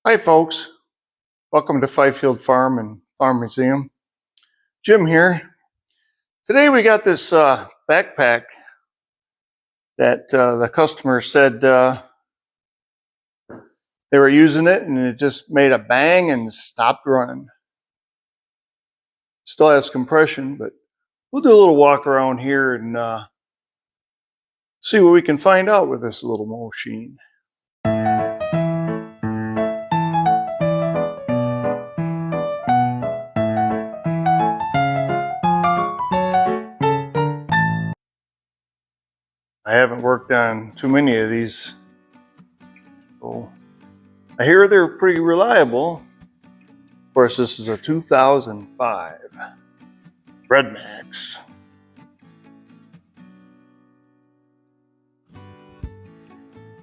Hi folks, welcome to Fifield Farm and Farm Museum. Jim here. Today we got this backpack that the customer said they were using it and it just made a bang and stopped running. Still has compression, but we'll do a little walk around here and see what we can find out with this little machine. I haven't worked on too many of these, so I hear they're pretty reliable. Of course, this is a 2005 Redmax.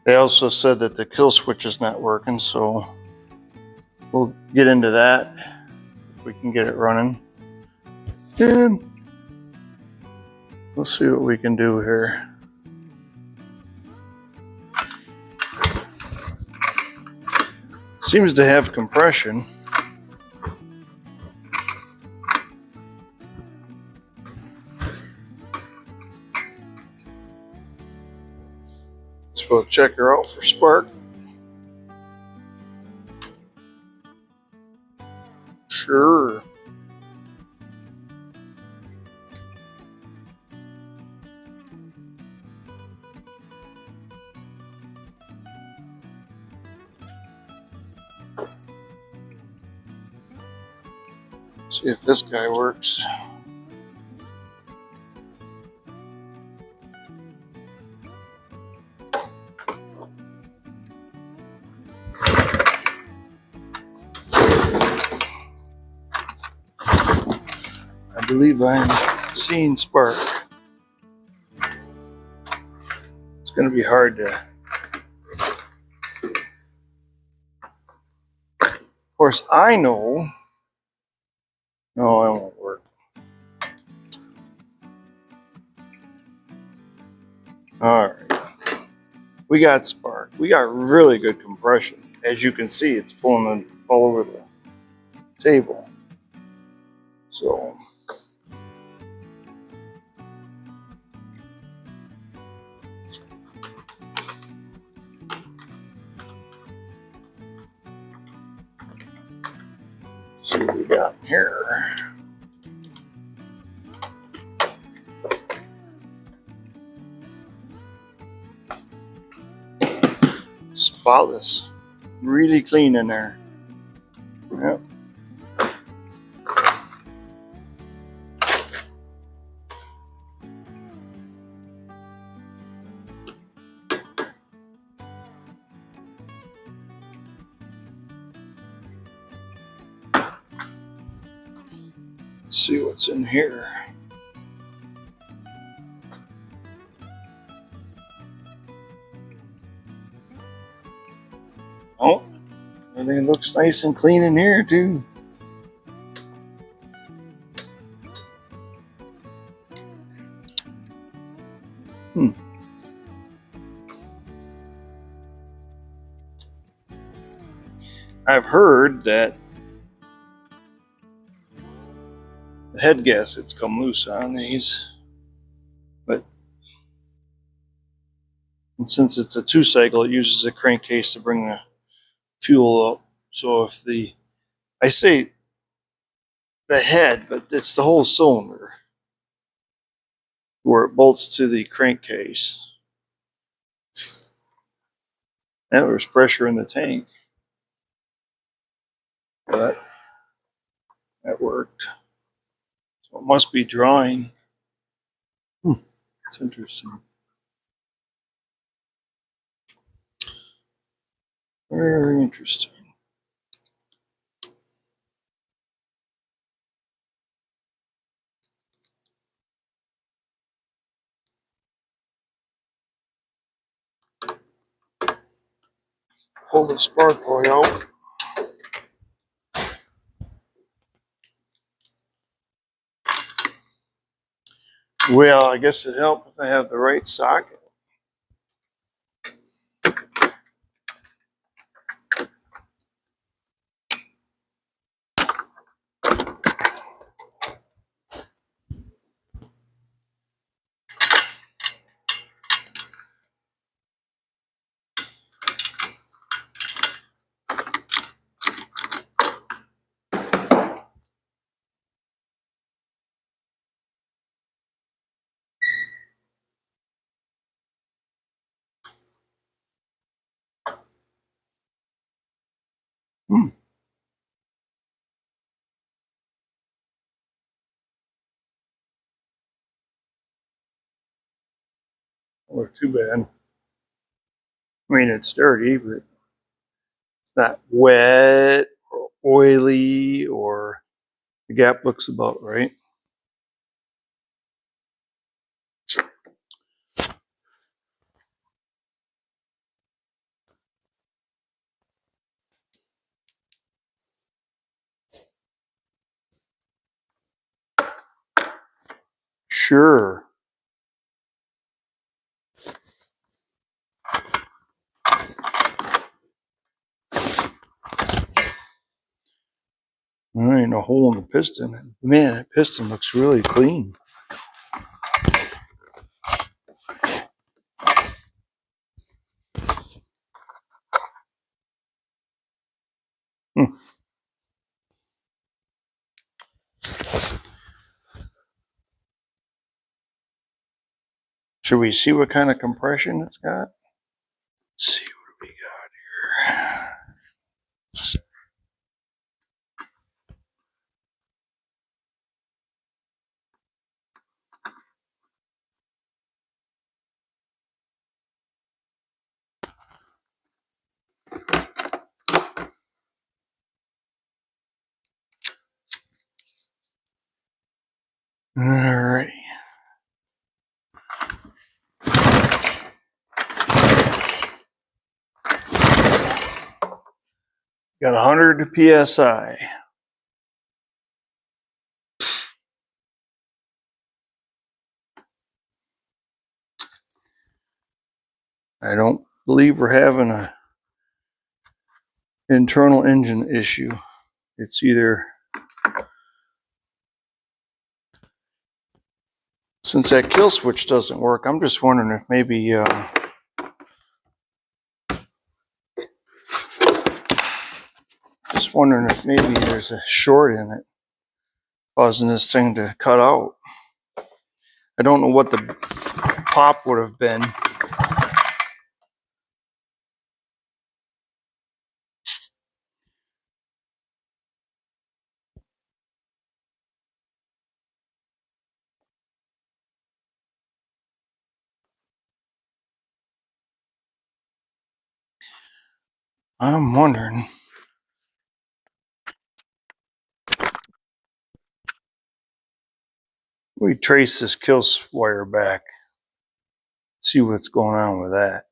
They also said that the kill switch is not working, so we'll get into that if we can get it running. And we'll see what we can do here. Seems to have compression. So we'll check her out for spark. Sure. See if this guy works. I believe I'm seeing spark. It's going to be hard to... Of course, I know... No, it won't work. Alright. We got spark. We got really good compression. As you can see, it's pulling all over the table. So... see what we got here. Spotless. Really clean in there. Yep. Let's see what's in here. Oh, everything looks nice and clean in here too. I've heard that the head gaskets come loose on these, but since it's a 2-cycle, it uses a crankcase to bring the fuel up. So if I say the head, but it's the whole cylinder where it bolts to the crankcase. And there's pressure in the tank, but that worked. So it must be drawing. That's interesting. Very interesting. Pull the spark plug out. Well, I guess it'd help if I have the right socket. Hmm. Well, too bad. I mean, it's dirty, but it's not wet or oily, or the gap looks about right. Sure. There ain't a hole in the piston. Man, that piston looks really clean. Hmm. Should we see what kind of compression it's got? Let's see what we got here. All right. Got 100 psi. I don't believe we're having a internal engine issue. It's either, since that kill switch doesn't work, I'm just wondering if maybe there's a short in it causing this thing to cut out. I don't know what the pop would have been. I'm wondering. We trace this kill wire back, see what's going on with that.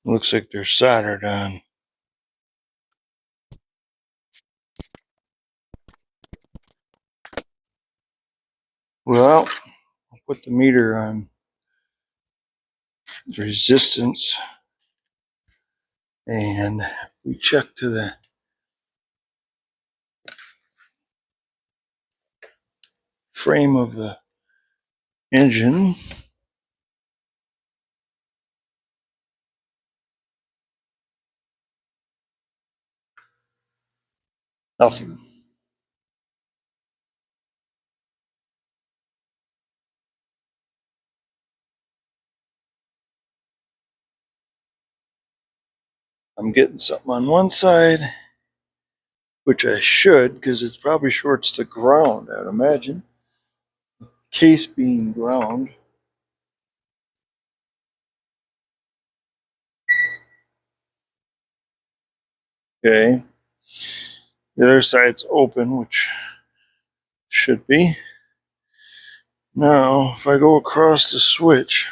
Looks like they're soldered on. Well, I'll put the meter on resistance, and we check to the frame of the engine. Nothing. I'm getting something on one side, which I should, because it probably shorts the ground, I'd imagine. Case being ground. Okay. The other side's open, which should be. Now, if I go across the switch,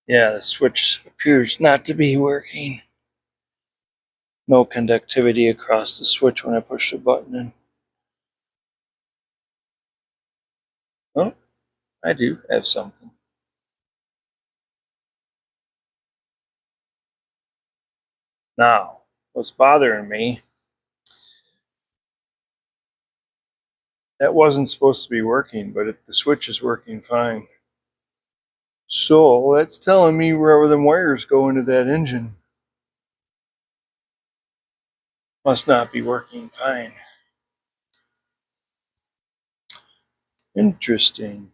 yeah, the switch appears not to be working. No conductivity across the switch when I push the button in. Oh, I do have something. Now, what's bothering me, that wasn't supposed to be working, but the switch is working fine. So that's telling me wherever them wires go into that engine must not be working fine. Interesting.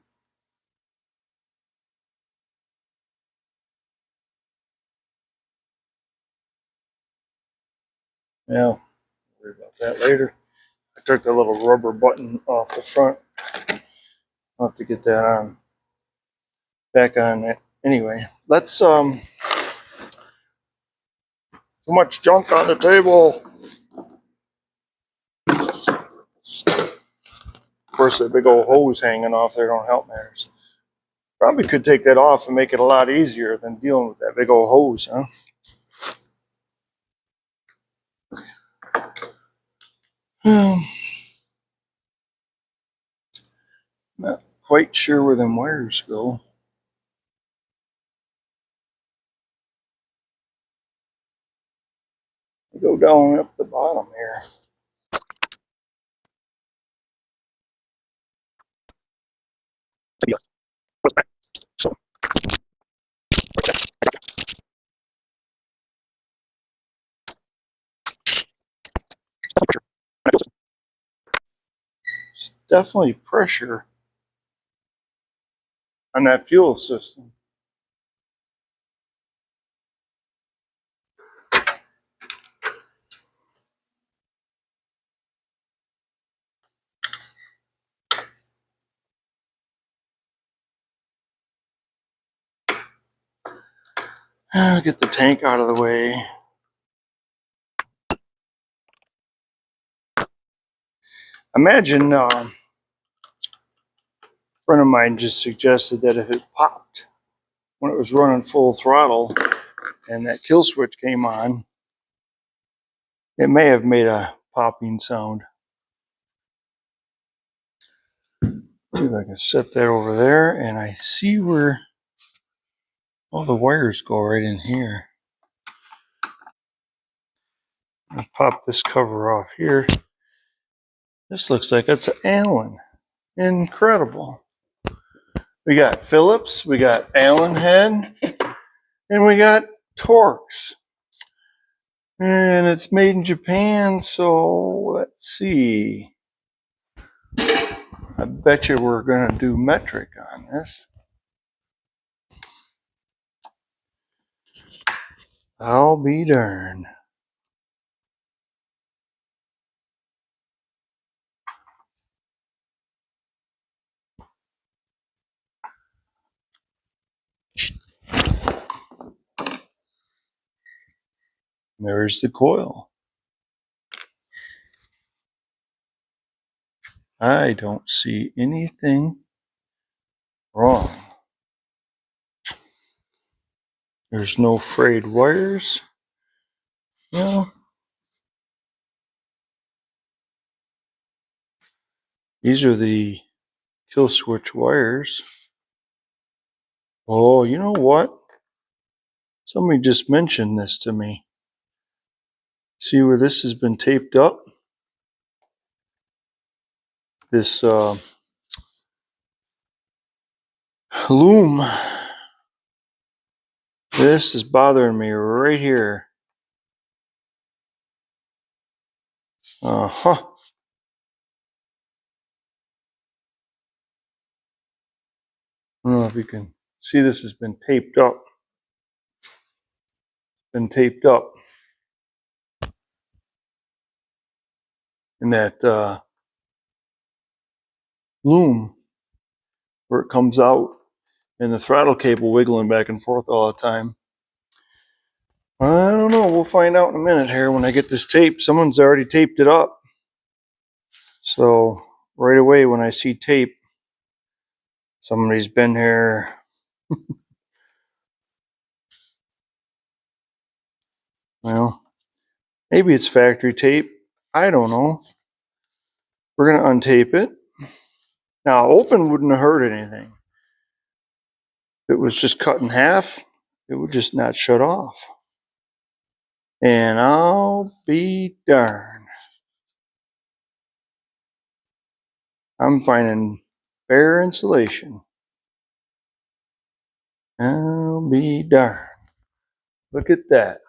Well, worry about that later. I took the little rubber button off the front. I'll have to get that on. Back on it. Anyway, let's too much junk on the table. Of course, that big old hose hanging off there don't help matters. Probably could take that off and make it a lot easier than dealing with that big old hose, huh? Not quite sure where them wires go. They go down up the bottom here. It's definitely pressure on that fuel system. Get the tank out of the way. Imagine a friend of mine just suggested that if it popped when it was running full throttle and that kill switch came on, it may have made a popping sound. See if I can set that over there, and I see where all the wires go right in here. I'll pop this cover off here. This looks like it's an Allen. Incredible. We got Phillips, we got Allen head, and we got Torx. And it's made in Japan, so let's see. I bet you we're going to do metric on this. I'll be darned. There's the coil. I don't see anything wrong. There's no frayed wires. No. These are the kill switch wires. Oh, you know what? Somebody just mentioned this to me. See where this has been taped up? This loom. This is bothering me right here. Uh-huh. I don't know if you can see this has been taped up. Been taped up. And that loom where it comes out and the throttle cable wiggling back and forth all the time. I don't know. We'll find out in a minute here when I get this tape. Someone's already taped it up. So right away when I see tape, somebody's been here. Well, maybe it's factory tape. I don't know. We're going to untape it. Now, open wouldn't have hurt anything. If it was just cut in half, it would just not shut off. And I'll be darned. I'm finding bare insulation. I'll be darned. Look at that.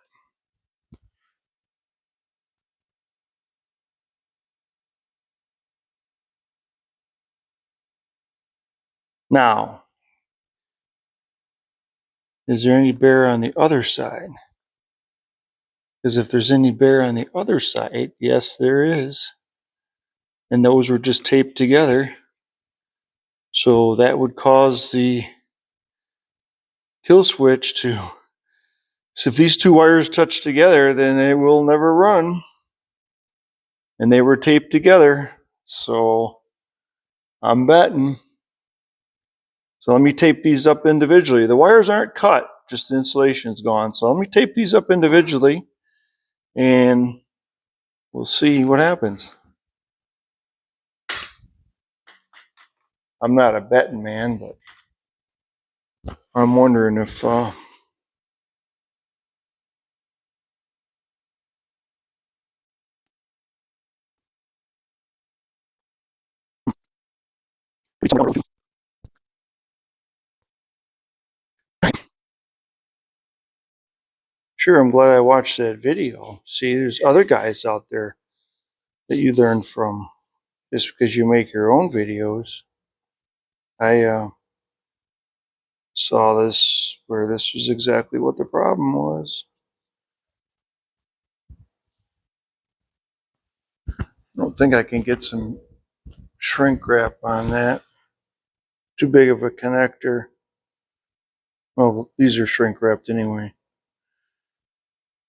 Now, is there any bear on the other side? Because if there's any bear on the other side, yes, there is. And those were just taped together. So that would cause the kill switch to, so if these two wires touch together, then it will never run. And they were taped together. So I'm betting. So let me tape these up individually. The wires aren't cut, just the insulation's gone. So let me tape these up individually and we'll see what happens. I'm not a betting man, but I'm wondering if sure, I'm glad I watched that video. See, there's other guys out there that you learn from just because you make your own videos. I saw this where this was exactly what the problem was. I don't think I can get some shrink wrap on that. Too big of a connector. Well, these are shrink wrapped anyway.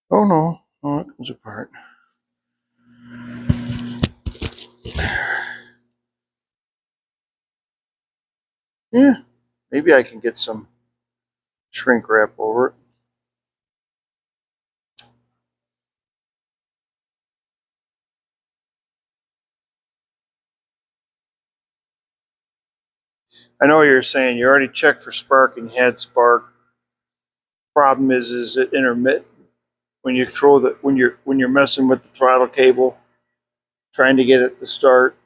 Oh no, oh, it comes apart. Yeah, maybe I can get some shrink wrap over it. I know you're saying you already checked for spark and you had spark. Problem is it intermittent when you throw the when you're messing with the throttle cable, trying to get it to start.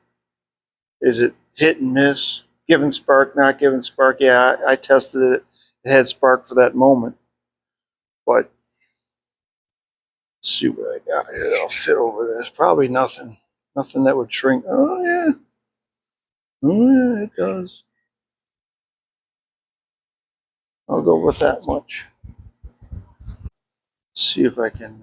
Is it hit and miss? Giving spark, not giving spark? Yeah, I tested it. It had spark for that moment, but let's see what I got here that'll fit over this. Probably nothing. Nothing that would shrink. Oh yeah. Oh yeah, it does. I'll go with that much. See if I can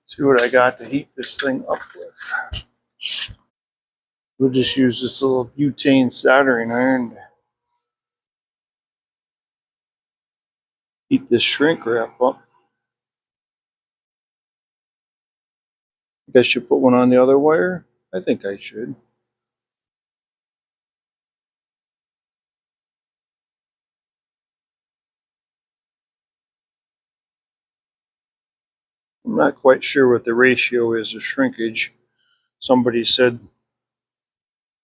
see what I got to heat this thing up with. We'll just use this little butane soldering iron to heat this shrink wrap up. I guess you put one on the other wire? I think I should. I'm not quite sure what the ratio is of shrinkage. Somebody said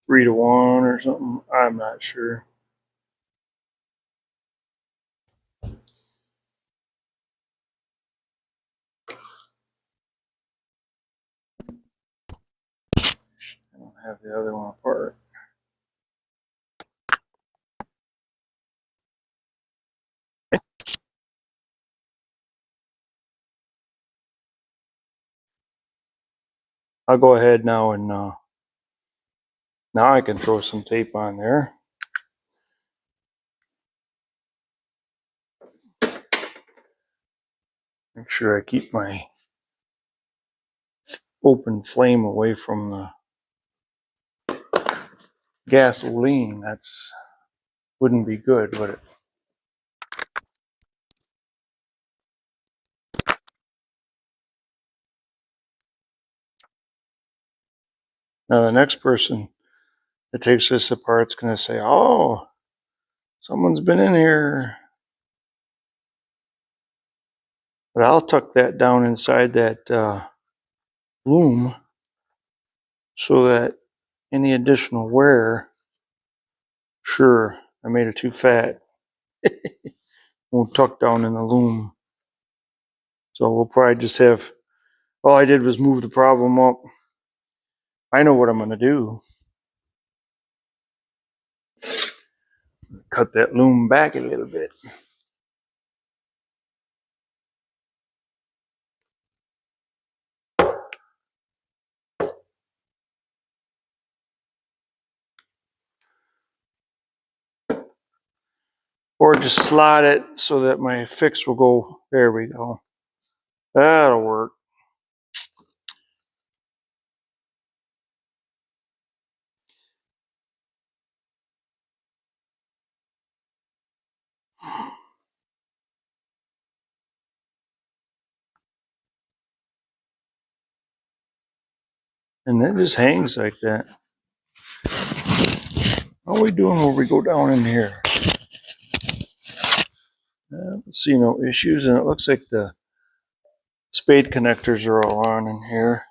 3 to 1 or something. I'm not sure. I don't have the other one apart. I'll go ahead now and now I can throw some tape on there. Make sure I keep my open flame away from the gasoline. That's wouldn't be good, would it? Now the next person that takes this apart is going to say, "Oh, someone's been in here." But I'll tuck that down inside that loom so that any additional wear, sure, I made it too fat, won't tuck down in the loom. So we'll probably just have, all I did was move the problem up. I know what I'm going to do. Cut that loom back a little bit. Or just slide it so that my fix will go, there we go. That'll work. And that just hangs like that. How are we doing when we go down in here? See no issues, and it looks like the spade connectors are all on in here.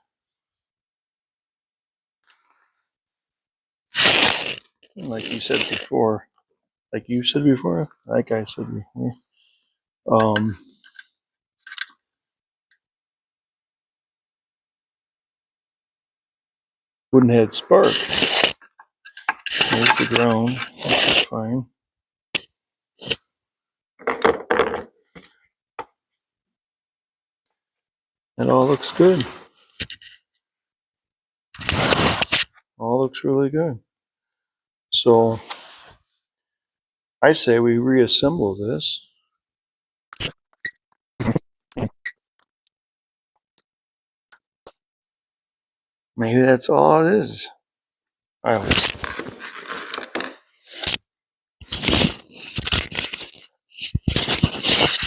Like you said before. Like I said before. Wooden head spark. There's the ground, which is fine. It all looks good. All looks really good. So I say we reassemble this. Maybe that's all it is. I hope.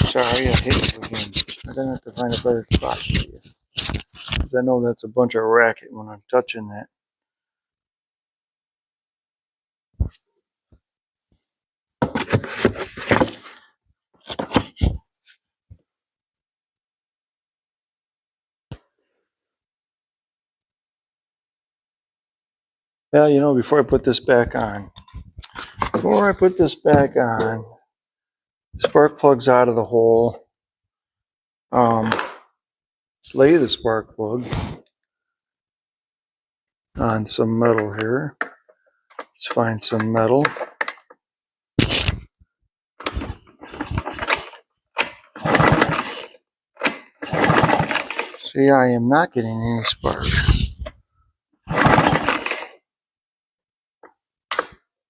Sorry, I hit you again. I'm gonna have to find a better spot for you. Because I know that's a bunch of racket when I'm touching that. Well, you know, before I put this back on, spark plug's out of the hole. Let's lay the spark plug on some metal here. Let's find some metal. See, I am not getting any spark.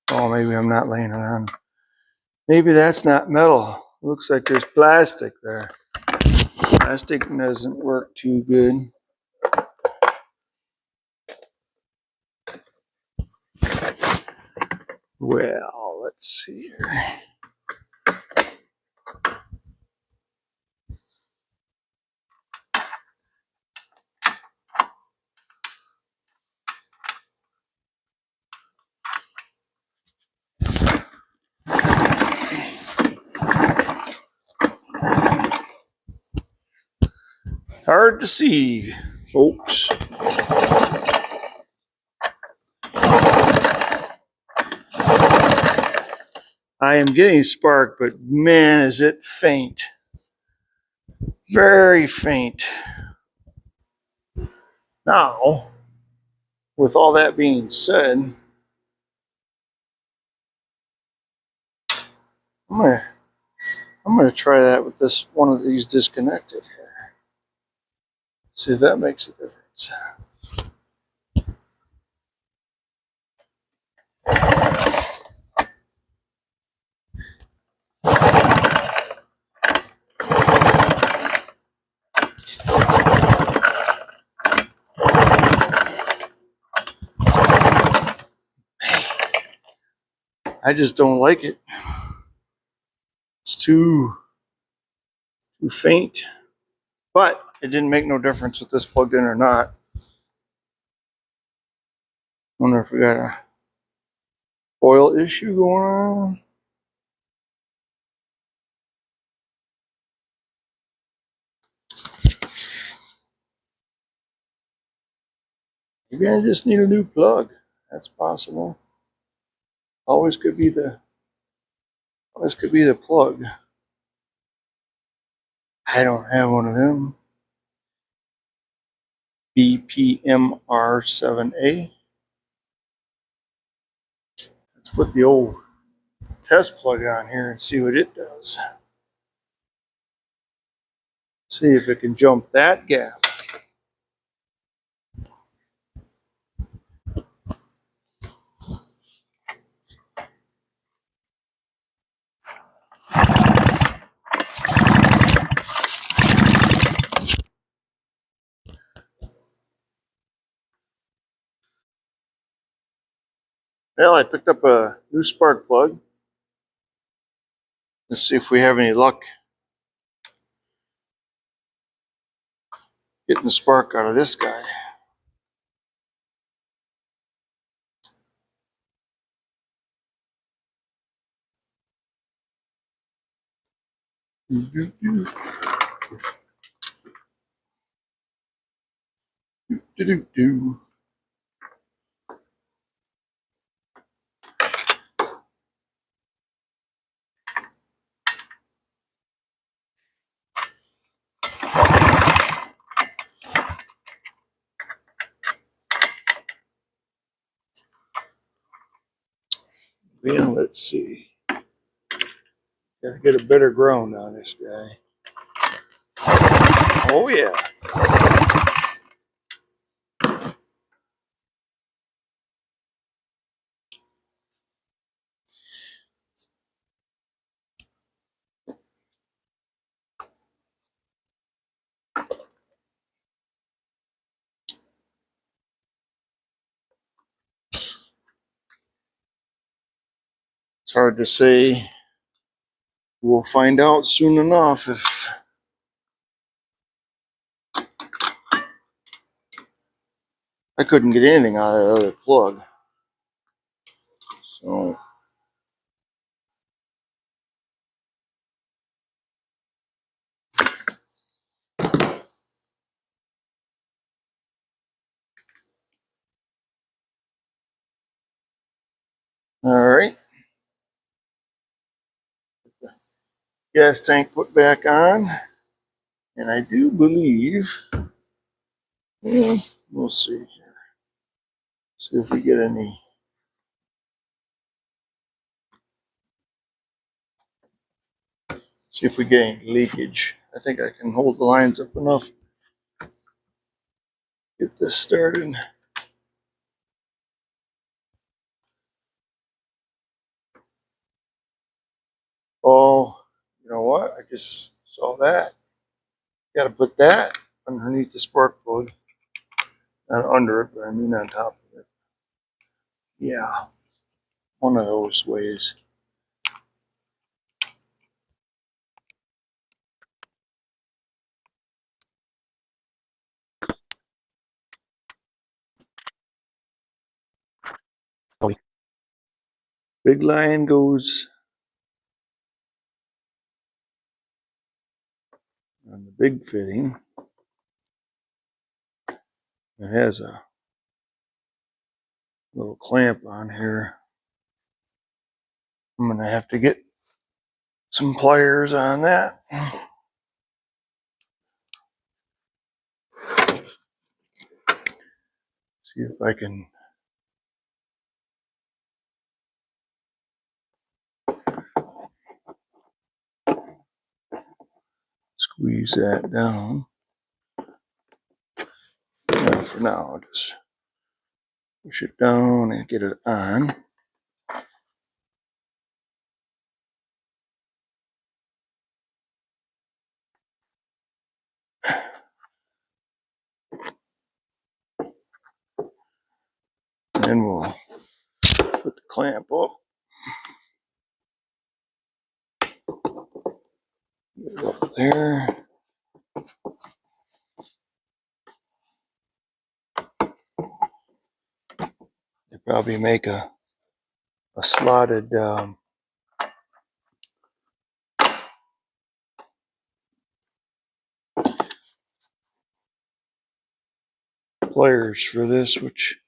Oh, maybe I'm not laying it on. Maybe that's not metal. Looks like there's plastic there. Plastic doesn't work too good. Well, let's see here. Hard to see, folks. I am getting spark, but man, is it faint. Very faint. Now, with all that being said, I'm gonna try that with this one of these disconnected here. See if that makes a difference. I just don't like it. It's too faint. But it didn't make no difference if this plugged in or not. Wonder if we got a oil issue going on. Maybe I just need a new plug. That's possible. Always could be the plug. I don't have one of them. BPMR7A. Let's put the old test plug on here and see what it does. See if it can jump that gap. Well, I picked up a new spark plug. Let's see if we have any luck getting the spark out of this guy. Do. Well, let's see. Gotta get a better ground on this guy. Oh yeah. It's hard to say. We'll find out soon enough if I couldn't get anything out of the other plug. So all right. Gas tank put back on. And I do believe, well, we'll see here. See if we get any. See if we get any leakage. I think I can hold the lines up enough. Get this started. Oh, you know what? I just saw that. Got to put that underneath the spark plug. Not under it, but I mean on top of it. Yeah, one of those ways. Big line goes on the big fitting. It has a little clamp on here. I'm gonna have to get some pliers on that. See if I can squeeze that down. Now for now, I'll just push it down and get it on. And then we'll put the clamp up. Get it up there. They probably make a slotted pliers for this, which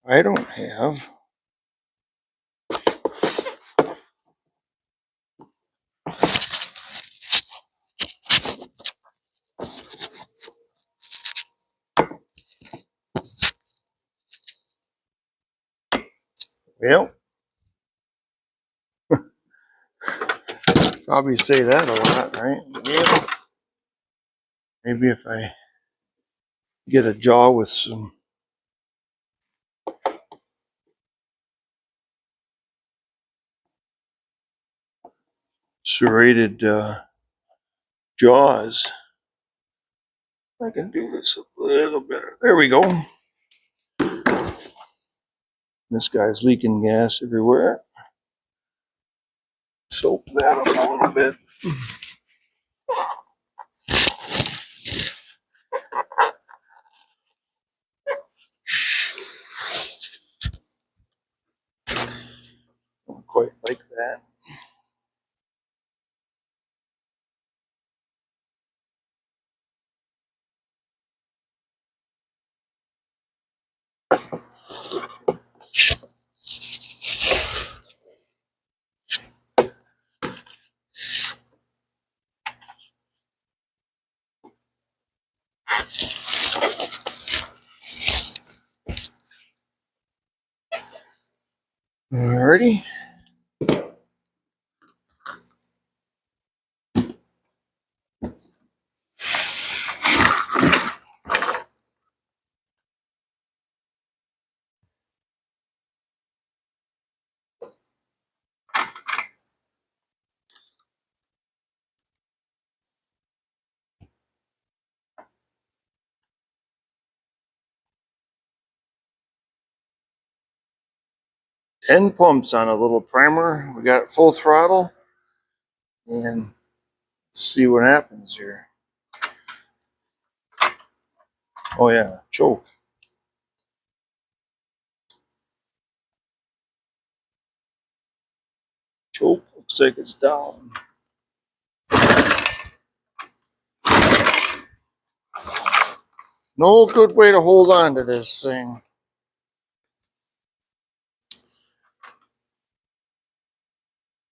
I don't have. Well, Probably say that a lot, right? Yeah. Maybe if I get a jaw with some serrated jaws, I can do this a little better. There we go. This guy's leaking gas everywhere. Soak that up a little bit. Don't quite like that. Alrighty. Ten pumps on a little primer. We got full throttle, and let's see what happens here. Oh yeah, choke. Choke looks like it's down. No good way to hold on to this thing.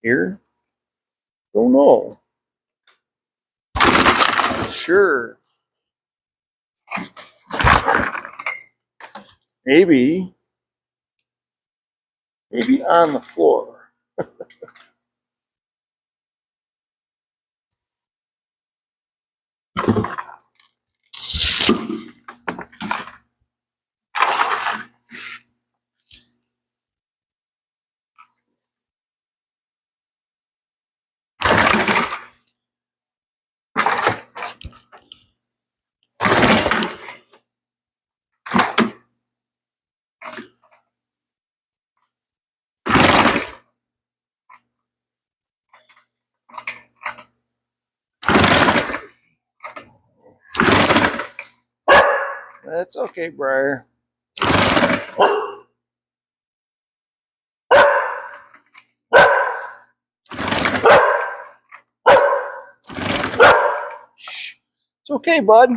Here? Don't know. Sure. Maybe on the floor. That's okay, Briar. Shh. It's okay, bud.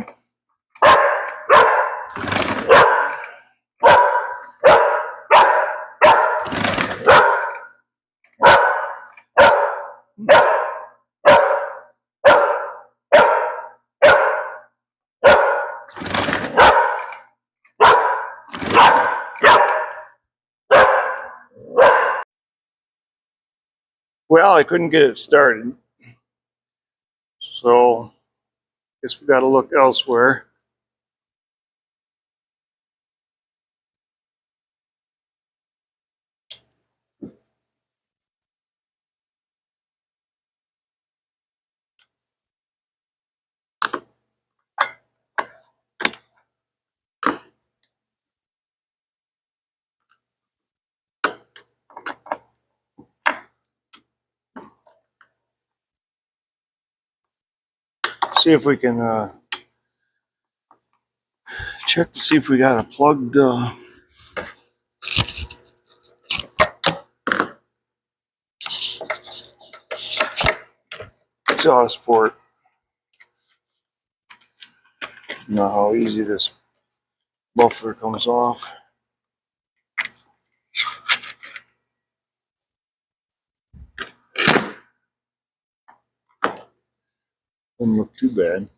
Well, I couldn't get it started, so guess we got to look elsewhere. See if we can check to see if we got a plugged exhaust port. You know how easy this muffler comes off. Doesn't look too bad.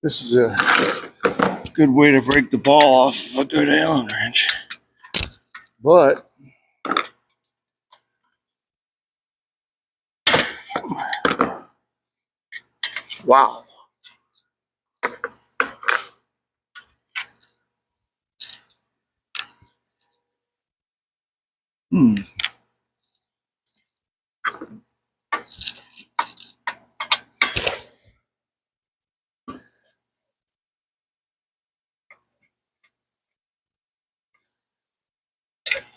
This is a good way to break the ball off of a good Allen wrench. But wow.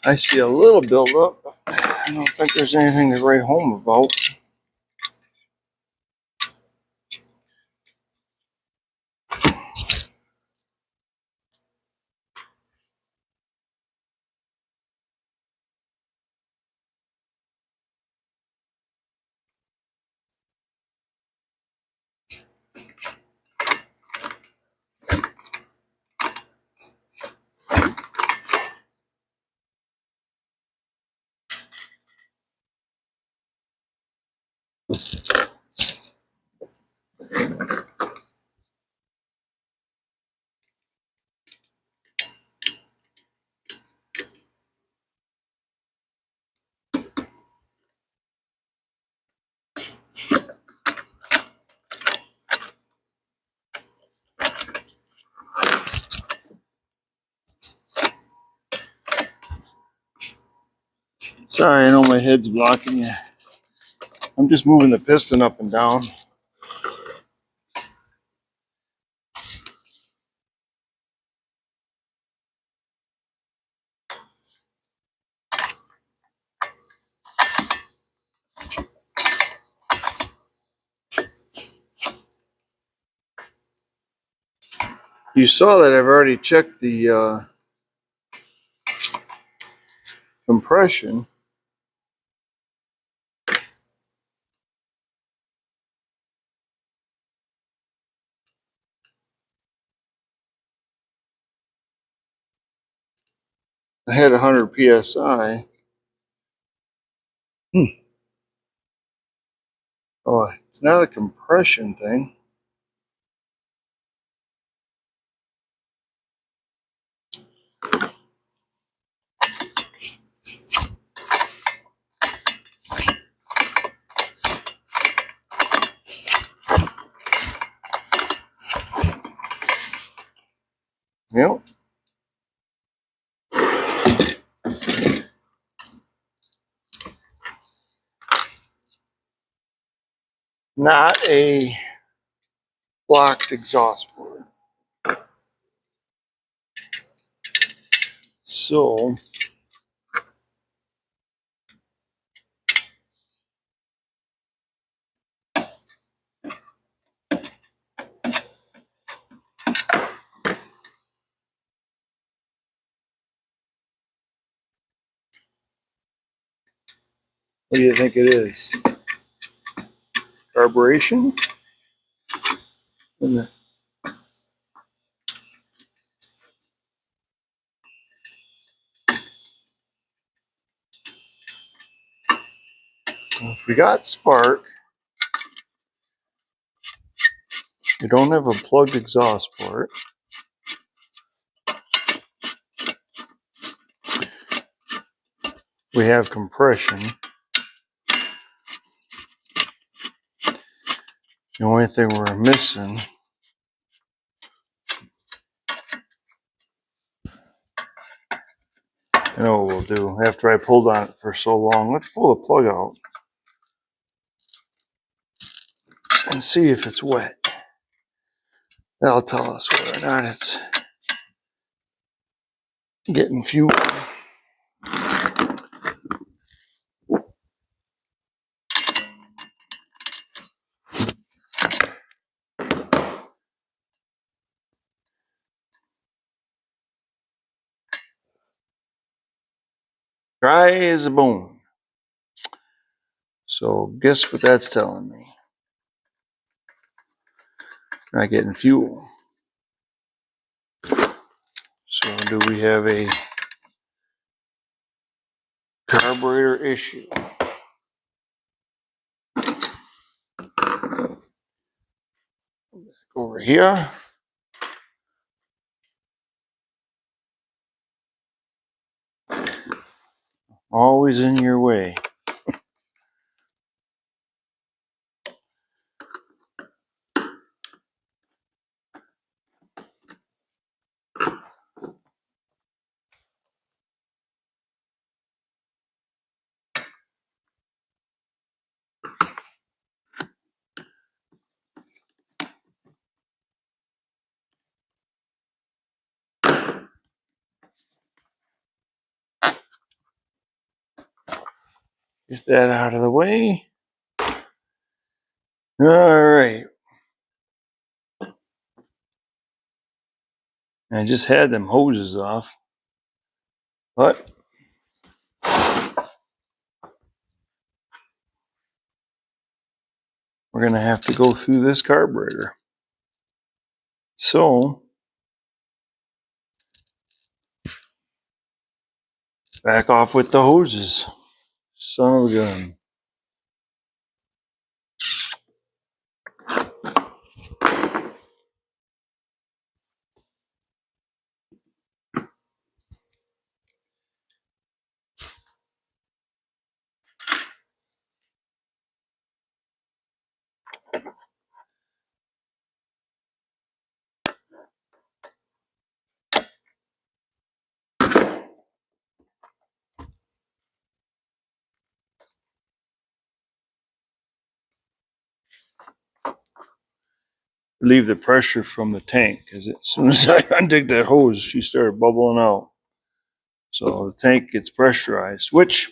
I see a little buildup. I don't think there's anything to write home about. Sorry, I know my head's blocking you. I'm just moving the piston up and down. You saw that I've already checked the compression. I had 100 psi. Oh, it's not a compression thing. Yep. Not a blocked exhaust port. So what do you think it is? Carburation? If we got spark, we don't have a plugged exhaust port. We have compression. The only thing we're missing, I know what we'll do. After I pulled on it for so long, let's pull the plug out and see if it's wet. That'll tell us whether or not it's getting fuel. Dry as a bone. So guess what that's telling me? Not getting fuel. So do we have a carburetor issue? Over here. Always in your way. Get that out of the way. All right. I just had them hoses off, but we're going to have to go through this carburetor. So, back off with the hoses. Son of a gun. Relieve the pressure from the tank, because as soon as I undid that hose, she started bubbling out. So the tank gets pressurized, which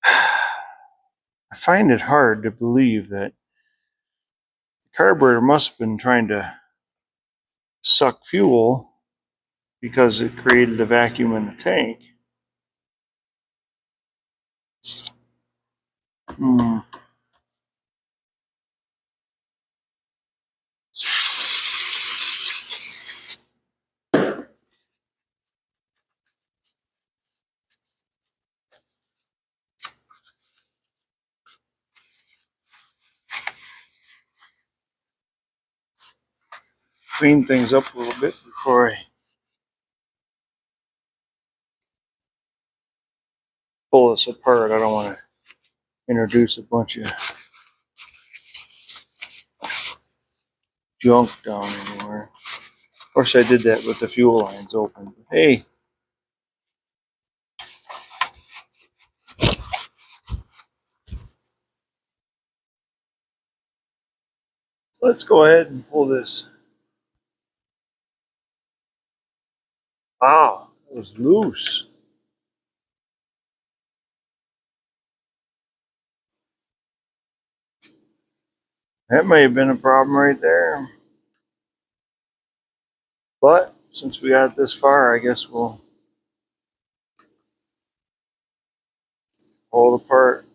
I find it hard to believe that the carburetor must have been trying to suck fuel because it created the vacuum in the tank. Clean things up a little bit before I pull this apart. I don't want to introduce a bunch of junk down anywhere. Of course, I did that with the fuel lines open. But hey, let's go ahead and pull this. Wow, it was loose. That may have been a problem right there. But since we got it this far, I guess we'll pull it apart.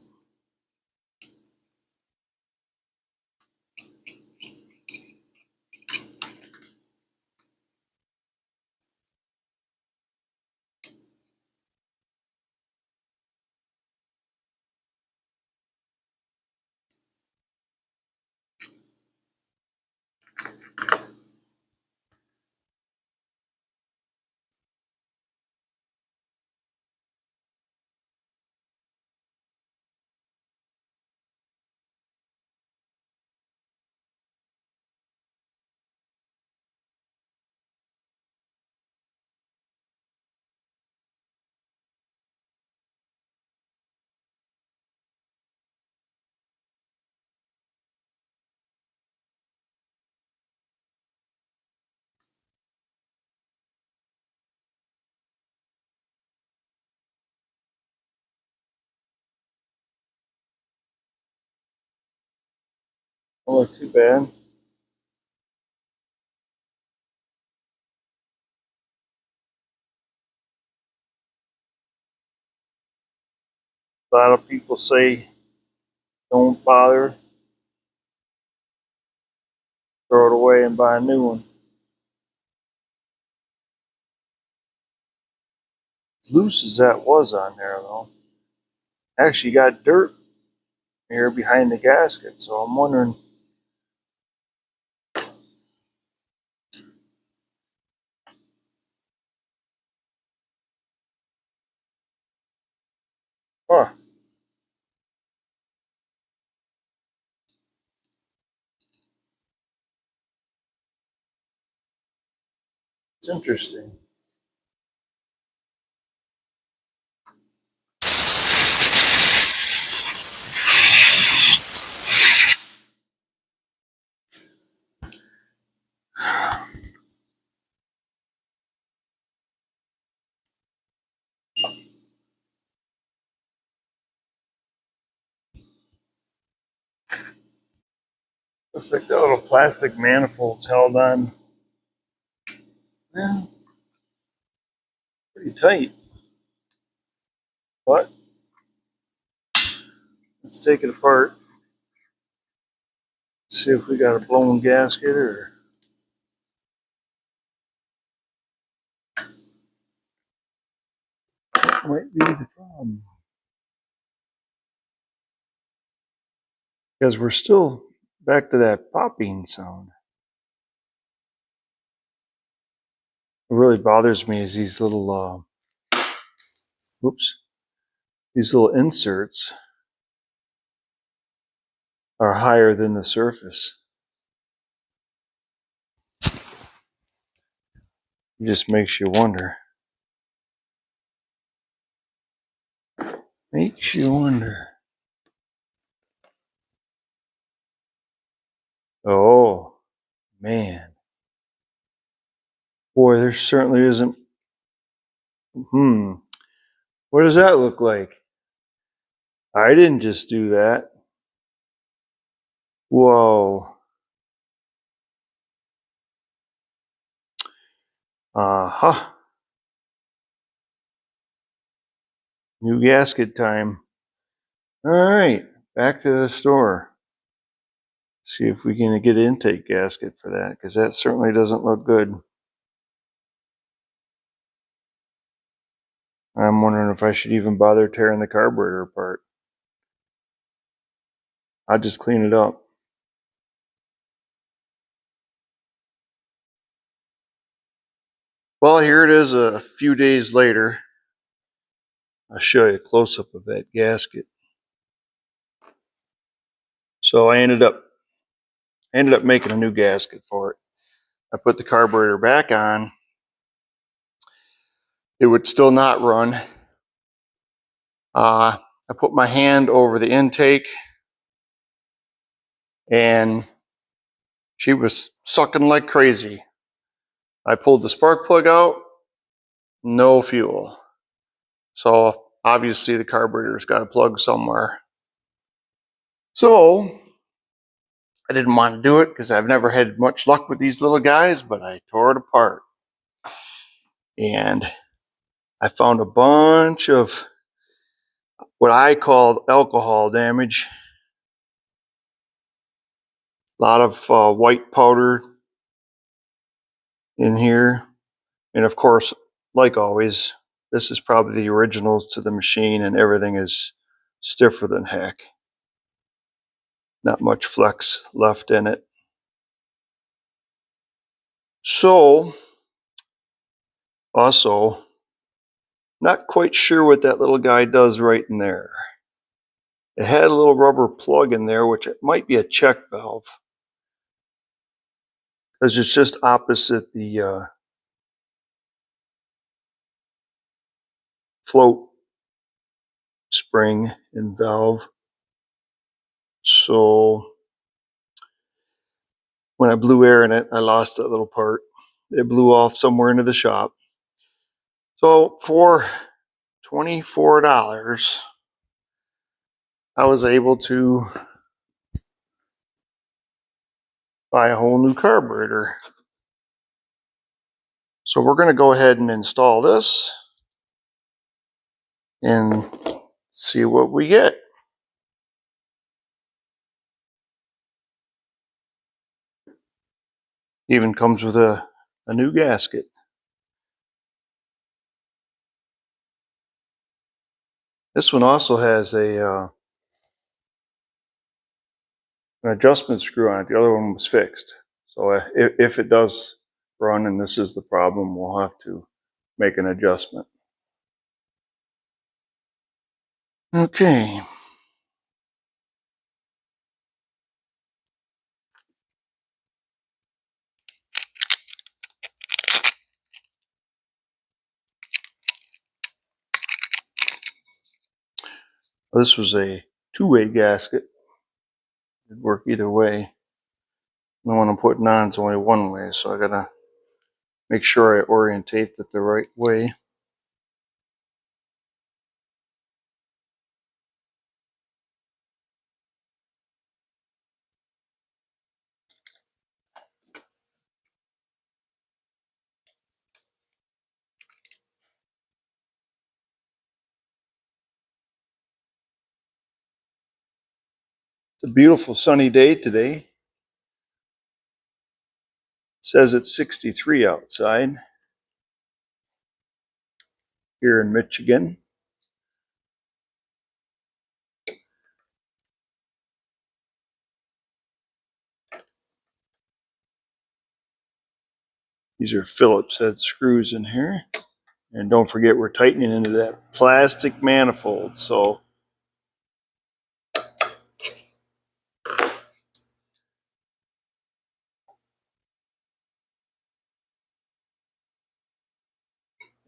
Don't look too bad. lot of people say don't bother, throw it away and buy a new one. As loose as that was on there though, actually got dirt here behind the gasket, so I'm wondering. Huh. It's interesting. Looks like the little plastic manifold's held on. Well, pretty tight. But let's take it apart. See if we got a blown gasket or. What might be the problem? Because we're still back to that popping sound. What really bothers me is these little, these little inserts are higher than the surface. It just makes you wonder. Makes you wonder. Oh, man. Boy, there certainly isn't. What does that look like? I didn't just do that. Whoa. Uh-huh. New gasket time. All right, back to the store. See if we can get an intake gasket for that, because that certainly doesn't look good. I'm wondering if I should even bother tearing the carburetor apart. I'll just clean it up. Well, here it is a few days later. I'll show you a close-up of that gasket. So I ended up making a new gasket for it. I put the carburetor back on. It would still not run. I put my hand over the intake and she was sucking like crazy. I pulled the spark plug out, no fuel. So obviously the carburetor's got a plug somewhere. So I didn't want to do it because I've never had much luck with these little guys, but I tore it apart. And I found a bunch of what I call alcohol damage. A lot of white powder in here. And of course, like always, this is probably the original to the machine and everything is stiffer than heck. Not much flex left in it. So, also, not quite sure what that little guy does right in there. It had a little rubber plug in there, which it might be a check valve, because it's just opposite the float spring and valve. So when I blew air in it, I lost that little part. It blew off somewhere into the shop. So for $24, I was able to buy a whole new carburetor. So we're going to go ahead and install this and see what we get. Even comes with a new gasket. This one also has a an adjustment screw on it. The other one was fixed. So if it does run and this is the problem, we'll have to make an adjustment. Okay. This was a two-way gasket. It'd work either way. The one I'm putting on is only one way, so I gotta make sure I orientate it the right way. It's a beautiful sunny day today. It says it's 63 outside here in Michigan. These are Phillips head screws in here. And don't forget, we're tightening into that plastic manifold. So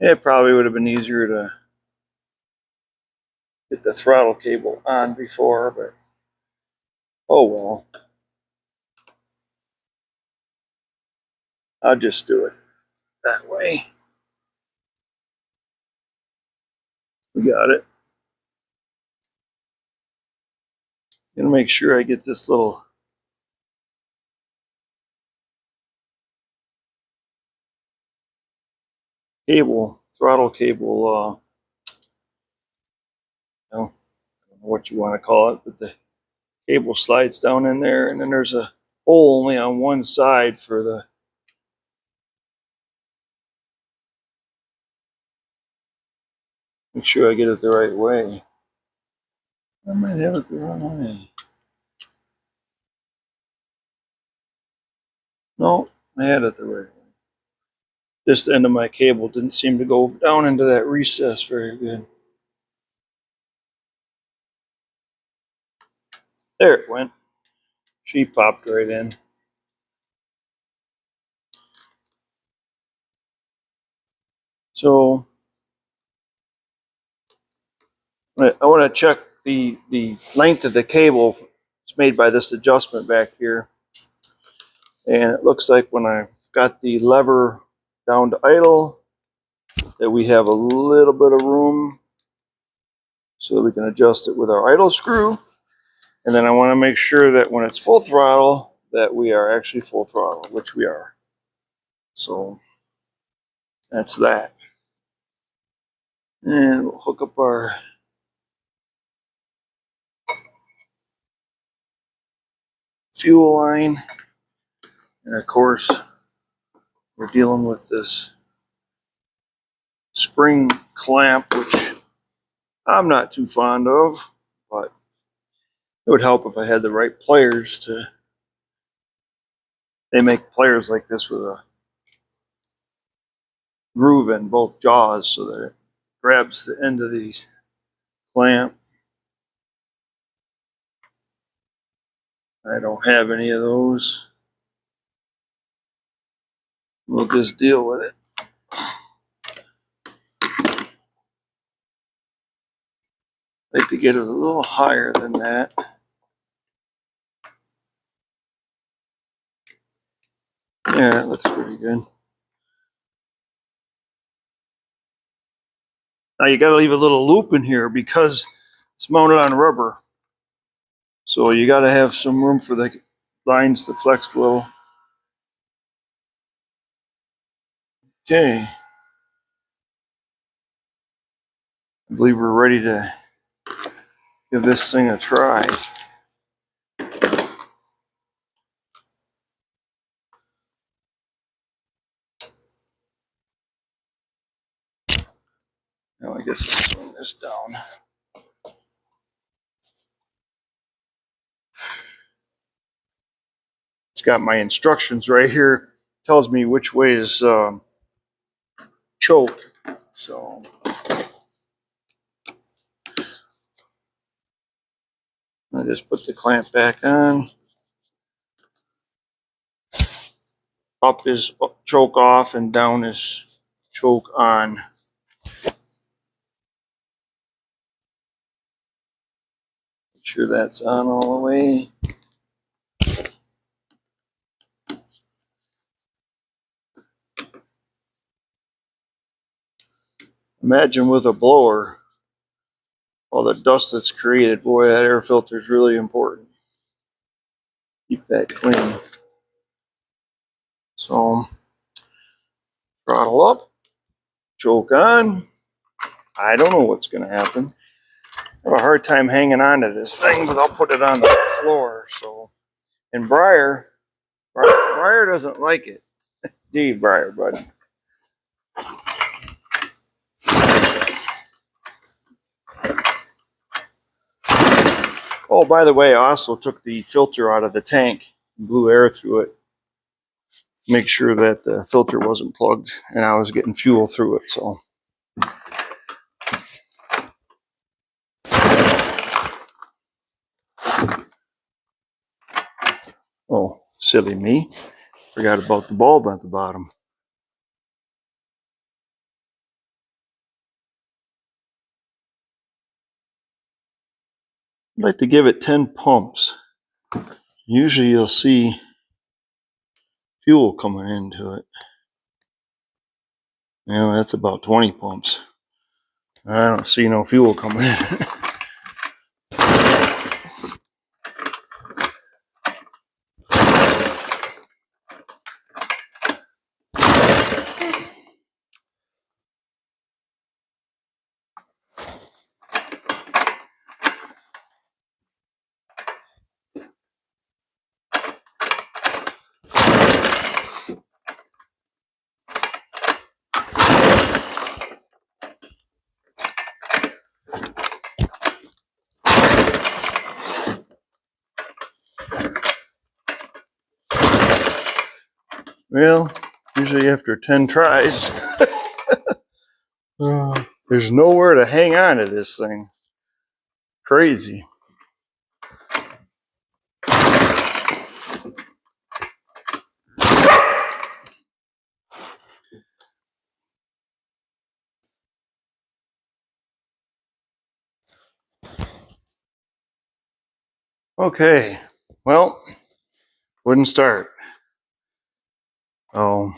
it probably would have been easier to get the throttle cable on before, but oh well. I'll just do it that way. We got it. Gonna make sure I get this little cable, throttle cable, I don't know what you want to call it, but the cable slides down in there, and then there's a hole only on one side for the make sure I get it the right way. I might have it the wrong way. No, I had it the right way. Just the end of my cable didn't seem to go down into that recess very good. There it went. She popped right in. So I want to check the length of the cable. It's made by this adjustment back here. And it looks like when I've got the lever down to idle, that we have a little bit of room so that we can adjust it with our idle screw. And then I want to make sure that when it's full throttle, that we are actually full throttle, which we are. So that's that. And we'll hook up our fuel line. And of course, we're dealing with this spring clamp, which I'm not too fond of, but it would help if I had the right pliers to. They make pliers like this with a groove in both jaws so that it grabs the end of the clamp. I don't have any of those. We'll just deal with it. I like to get it a little higher than that. Yeah, it looks pretty good. Now you got to leave a little loop in here because it's mounted on rubber. So you got to have some room for the lines to flex a little. Okay. I believe we're ready to give this thing a try. Now I guess I'll swing this down. It's got my instructions right here. It tells me which way is choke. So I just put the clamp back on. Up is choke off and down is choke on. Make sure that's on all the way. Imagine with a blower, all the dust that's created. Boy, that air filter is really important. Keep that clean. So, throttle up, choke on. I don't know what's going to happen. I have a hard time hanging on to this thing, but I'll put it on the floor. So, and Briar doesn't like it. D, Briar, buddy. Oh, by the way, I also took the filter out of the tank, blew air through it, make sure that the filter wasn't plugged, and I was getting fuel through it. So, oh, silly me, forgot about the bulb at the bottom. I'd like to give it 10 pumps. Usually you'll see fuel coming into it. Yeah, that's about 20 pumps. I don't see no fuel coming in. Well, usually after 10 tries, there's nowhere to hang on to this thing. Crazy. Okay, well, wouldn't start. Oh,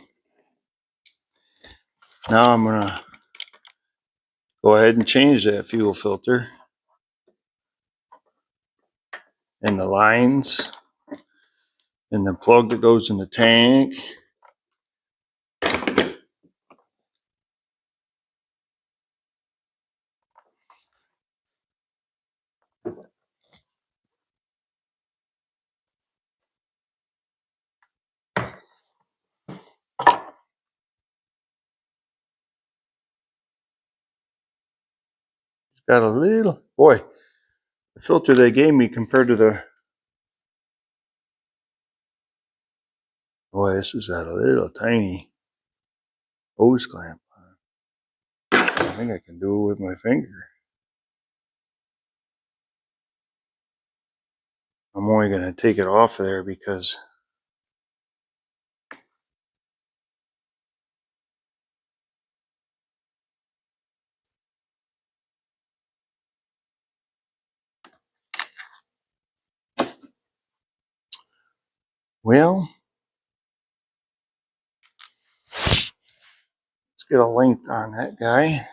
now I'm gonna go ahead and change that fuel filter and the lines and the plug that goes in the tank. It's got a little, boy, the filter they gave me compared to the, boy, this is got a little tiny hose clamp. I think I can do it with my finger. I'm only going to take it off of there because well, let's get a length on that guy.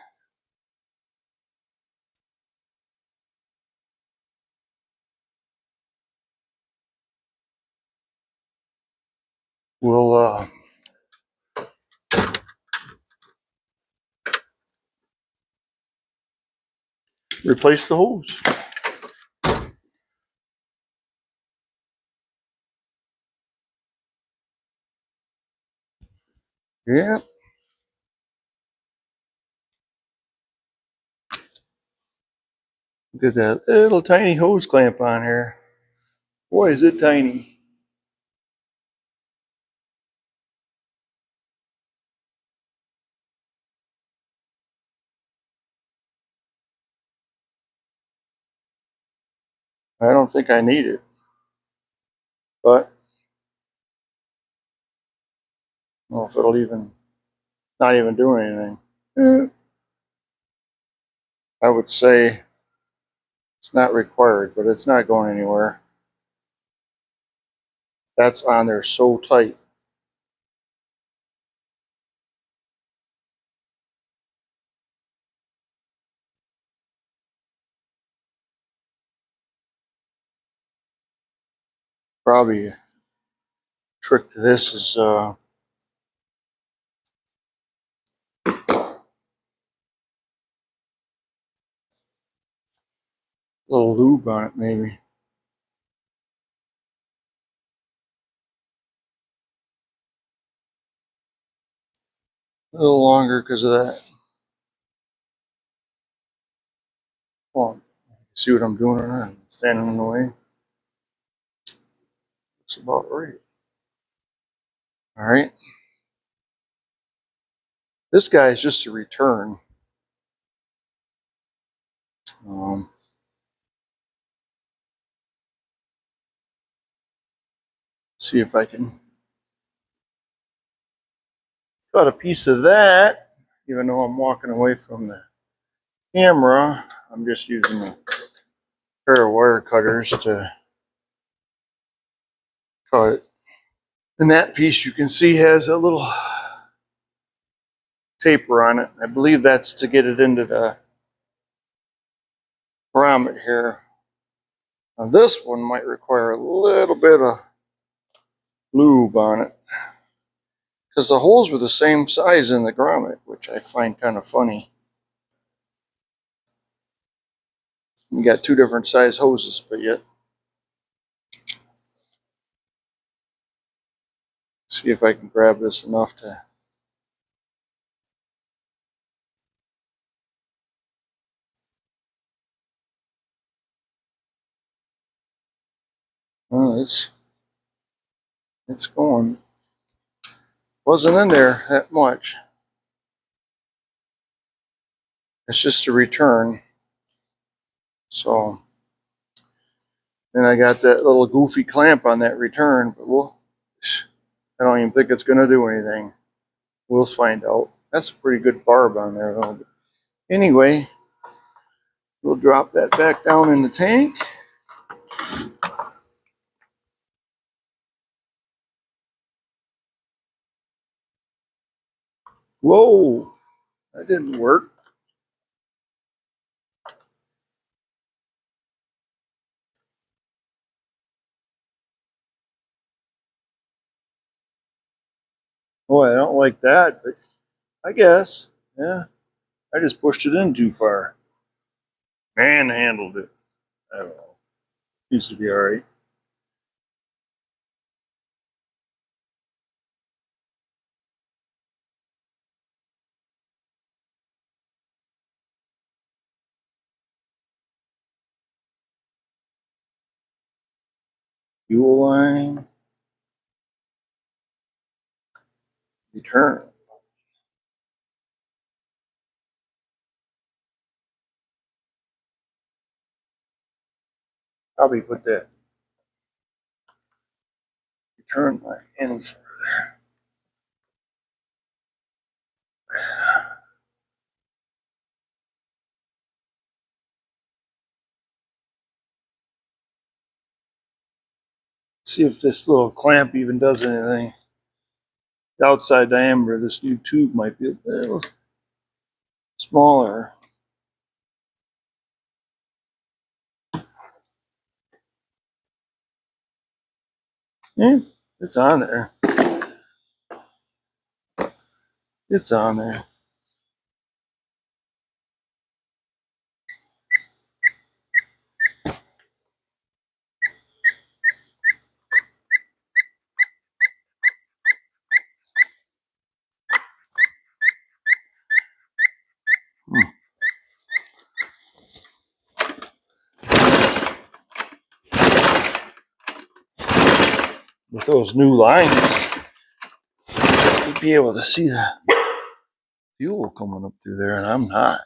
We'll replace the hose. Yeah. Look at that little tiny hose clamp on here. Boy, is it tiny. I don't think I need it, but I don't know if it'll even, not even do anything. I would say it's not required, but it's not going anywhere. That's on there so tight. Probably a trick to this is a little lube on it, maybe. A little longer because of that. Well, see what I'm doing or not? Standing in the way. Looks about right. All right. This guy is just a return. See if I can cut a piece of that, even though I'm walking away from the camera. I'm just using a pair of wire cutters to cut it. And that piece you can see has a little taper on it. I believe that's to get it into the grommet here. Now this one might require a little bit of lube on it because the holes were the same size in the grommet, which I find kind of funny. You got two different size hoses, but yet. See if I can grab this enough to. Oh, it's going. Wasn't in there that much. It's just a return. So then I got that little goofy clamp on that return, but I don't even think it's going to do anything. We'll find out. That's a pretty good barb on there though. But anyway, we'll drop that back down in the tank. Whoa, that didn't work. Oh, I don't like that, but I guess, yeah, I just pushed it in too far. Manhandled it. I don't know. Seems to be all right. Fuel line. Return. Probably put that return line in further. See if this little clamp even does anything. The outside diameter of this new tube might be a little smaller. Yeah, it's on there. It's on there. with those new lines, you'd be able to see the fuel coming up through there, and I'm not.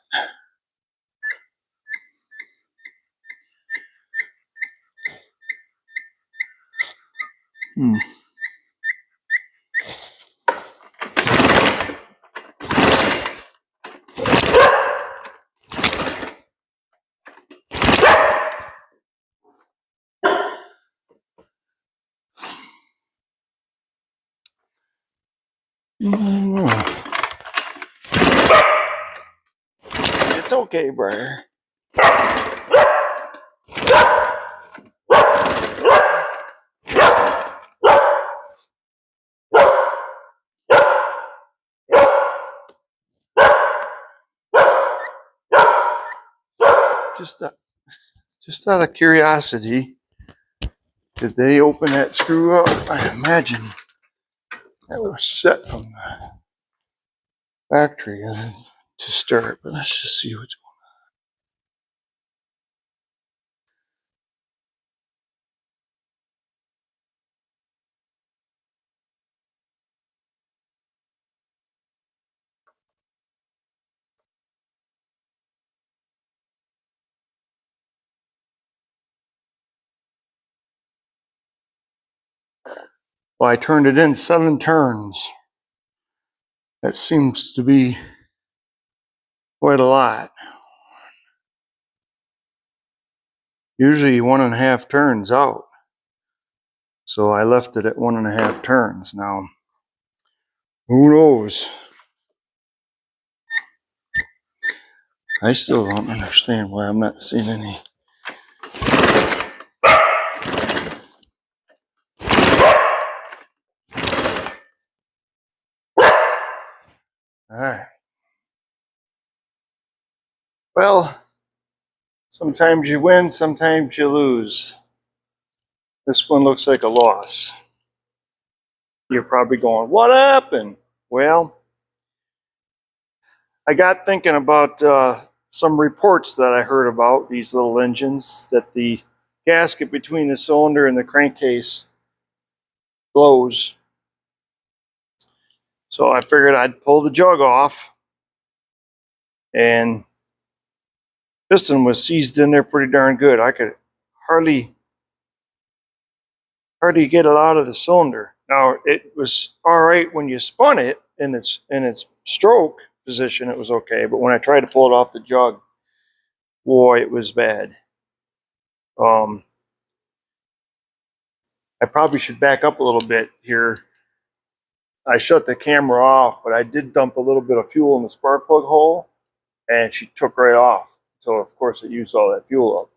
It's okay, Briar. Just out of curiosity, did they open that screw up? I imagine that was set from the factory to start, but let's just see what's going on. Well, I turned it in 7 turns. That seems to be quite a lot. Usually 1.5 turns out. So I left it at 1.5 turns. Now, who knows? I still don't understand why I'm not seeing any. All right. Well, sometimes you win, sometimes you lose. This one looks like a loss. You're probably going, what happened? Well, I got thinking about some reports that I heard about these little engines, that the gasket between the cylinder and the crankcase blows. So I figured I'd pull the jug off, and piston was seized in there pretty darn good. I could hardly get it out of the cylinder. Now, it was all right when you spun it in its stroke position, it was okay, but when I tried to pull it off the jug, boy, it was bad. I probably should back up a little bit here. I shut the camera off, but I did dump a little bit of fuel in the spark plug hole, and she took right off. So, of course, it used all that fuel up.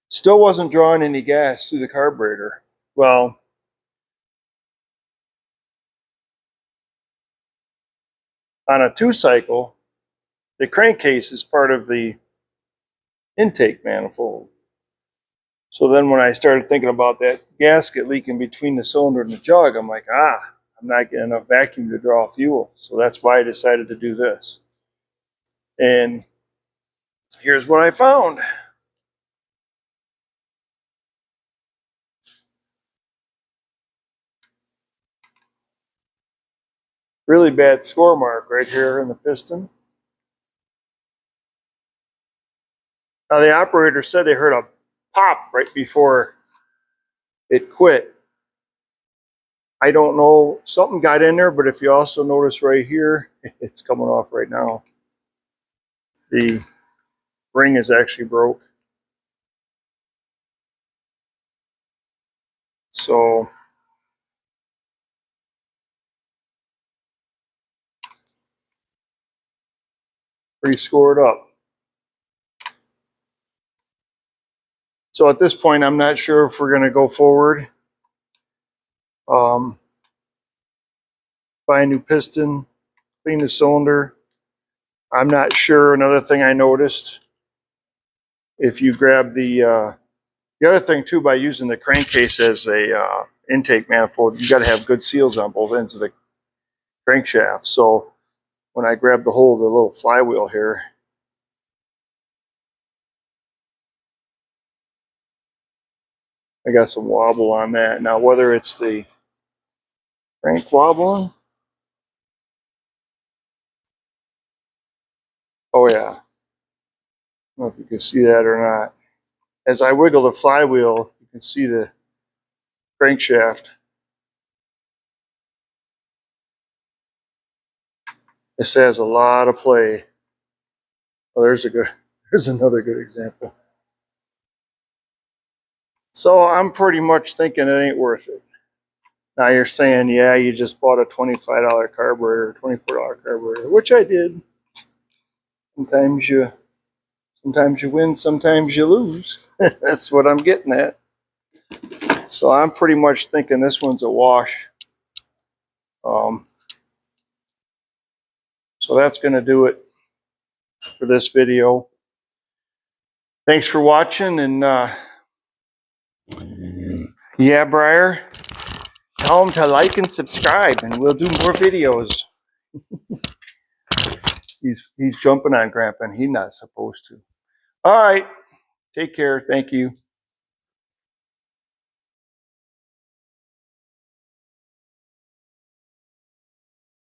Still wasn't drawing any gas through the carburetor. Well, on a 2-cycle, the crankcase is part of the intake manifold. So then when I started thinking about that gasket leaking between the cylinder and the jug, I'm like, I'm not getting enough vacuum to draw fuel. So that's why I decided to do this. And here's what I found. Really bad score mark right here in the piston. Now the operator said they heard a pop right before it quit. I don't know, something got in there, but if you also notice right here, it's coming off right now. The ring is actually broke. So pretty scored up. So at this point, I'm not sure if we're going to go forward. Buy a new piston, clean the cylinder. I'm not sure. Another thing I noticed, if you grab the other thing too, by using the crankcase as a intake manifold, you got to have good seals on both ends of the crankshaft. So when I grab the hold of the little flywheel here, I got some wobble on that. Now, whether it's the crank wobbling. Oh yeah. I don't know if you can see that or not. As I wiggle the flywheel, you can see the crankshaft. This has a lot of play. Well, there's another good example. So I'm pretty much thinking it ain't worth it. Now you're saying, yeah, you just bought a $25 carburetor, $24 carburetor, which I did. Sometimes you win, sometimes you lose. That's what I'm getting at. So I'm pretty much thinking this one's a wash. So that's going to do it for this video. Thanks for watching, and yeah, Briar, tell them to like and subscribe, and we'll do more videos. He's jumping on Grandpa, and he's not supposed to. All right, take care. Thank you.